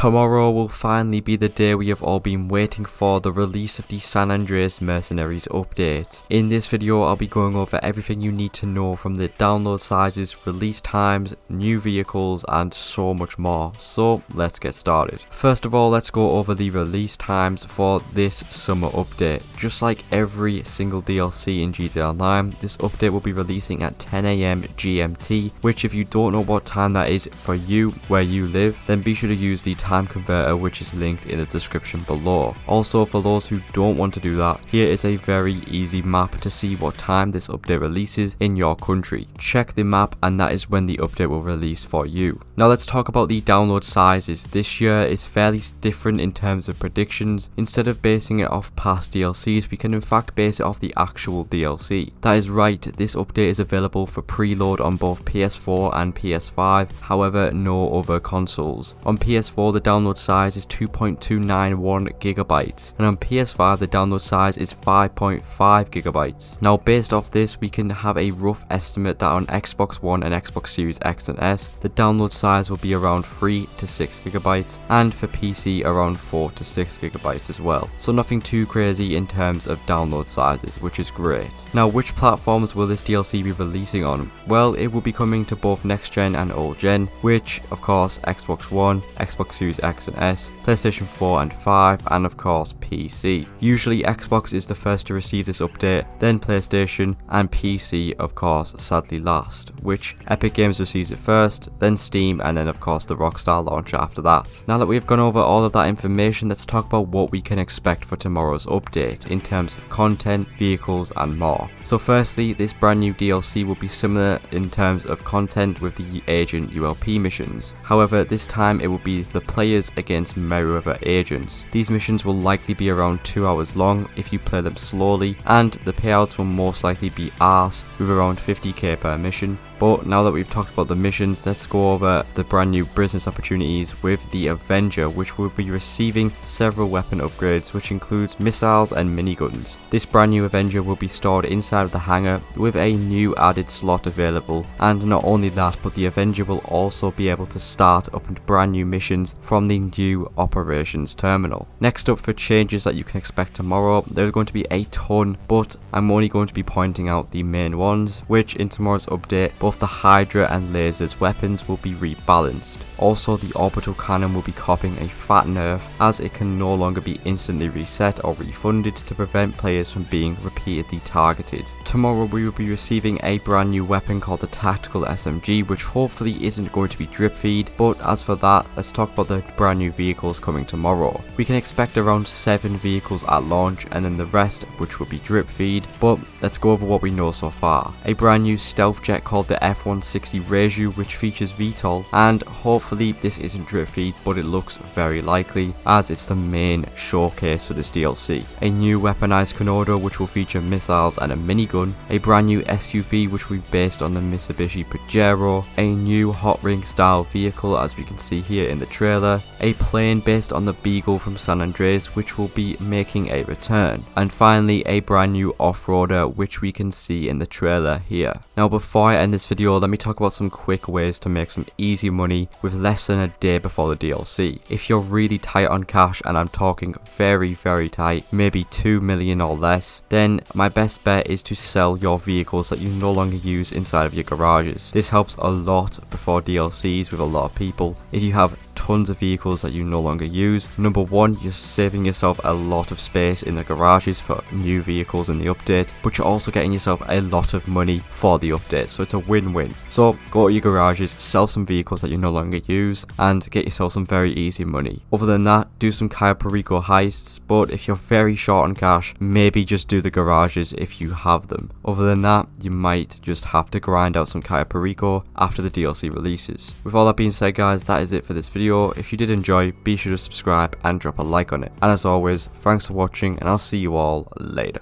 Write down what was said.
Tomorrow will finally be the day we have all been waiting for, the release of the San Andreas Mercenaries update. In this video I'll be going over everything you need to know from the download sizes, release times, new vehicles and so much more. So let's get started. First of all, let's go over the release times for this summer update. Just like every single DLC in GTA Online, this update will be releasing at 10 AM GMT, which if you don't know what time that is for you where you live, then be sure to use the time converter which is linked in the description below. Also, for those who don't want to do that, here is a very easy map to see what time this update releases in your country. Check the map and that is when the update will release for you. Now let's talk about the download sizes. This year is fairly different in terms of predictions. Instead of basing it off past DLCs, we can in fact base it off the actual DLC. That is right, this update is available for preload on both PS4 and PS5, however no other consoles. On PS4 the download size is 2.291 gigabytes, and on PS5 the download size is 5.5 gigabytes. Now based off this, we can have a rough estimate that on Xbox One and Xbox Series X and S, the download size will be around 3 to 6 gigabytes, and for PC around 4 to 6 gigabytes as well. So nothing too crazy in terms of download sizes, which is great. Now which platforms will this DLC be releasing on? Well, it will be coming to both next gen and old gen, which of course Xbox One, Xbox Series X and S, PlayStation 4 and 5, and of course PC. Usually Xbox is the first to receive this update, then PlayStation, and PC of course sadly last, which Epic Games receives it first, then Steam, and then of course the Rockstar launcher after that. Now that we've gone over all of that information, let's talk about what we can expect for tomorrow's update in terms of content, vehicles and more. So firstly, this brand new DLC will be similar in terms of content with the agent ULP missions. However, this time it will be the players against Merryweather agents. These missions will likely be around 2 hours long if you play them slowly, and the payouts will most likely be arse with around 50k per mission. But now that we've talked about the missions, let's go over the brand new business opportunities with the Avenger, which will be receiving several weapon upgrades, which includes missiles and miniguns. This brand new Avenger will be stored inside of the hangar with a new added slot available, and not only that, but the Avenger will also be able to start up brand new missions from the new operations terminal. Next up, for changes that you can expect tomorrow, there's going to be a ton, but I'm only going to be pointing out the main ones, which in tomorrow's update, both the Hydra and Lasers weapons will be rebalanced. Also, the orbital cannon will be copping a fat nerf, as it can no longer be instantly reset or refunded to prevent players from being repeatedly targeted. Tomorrow we will be receiving a brand new weapon called the Tactical SMG, which hopefully isn't going to be drip feed, but as for that, let's talk about the brand new vehicles coming tomorrow. We can expect around 7 vehicles at launch and then the rest which will be drip feed, but let's go over what we know so far. A brand new stealth jet called the F-160 Reju, which features VTOL, and hopefully this isn't drip feed, but it looks very likely as it's the main showcase for this DLC. A new weaponized Konodo which will feature missiles and a minigun, a brand new SUV which will be based on the Mitsubishi Pajero, a new hot ring style vehicle as we can see here in the trailer, a plane based on the Beagle from San Andreas which will be making a return, and finally a brand new off-roader which we can see in the trailer here. Now before I end this video, let me talk about some quick ways to make some easy money with less than a day before the DLC. If you're really tight on cash, and I'm talking very tight, maybe 2 million or less, then my best bet is to sell your vehicles that you no longer use inside of your garages. This helps a lot before DLCs with a lot of people. If you have tons of vehicles that you no longer use, number one, you're saving yourself a lot of space in the garages for new vehicles in the update, but you're also getting yourself a lot of money for the update, so it's a win-win. So go to your garages, sell some vehicles that you no longer use, and get yourself some very easy money. Other than that, do some Cayo Perico heists, but if you're very short on cash, maybe just do the garages if you have them. Other than that, you might just have to grind out some Cayo Perico after the DLC releases. With all that being said guys, that is it for this video. If you did enjoy, be sure to subscribe and drop a like on it. And as always, thanks for watching and I'll see you all later.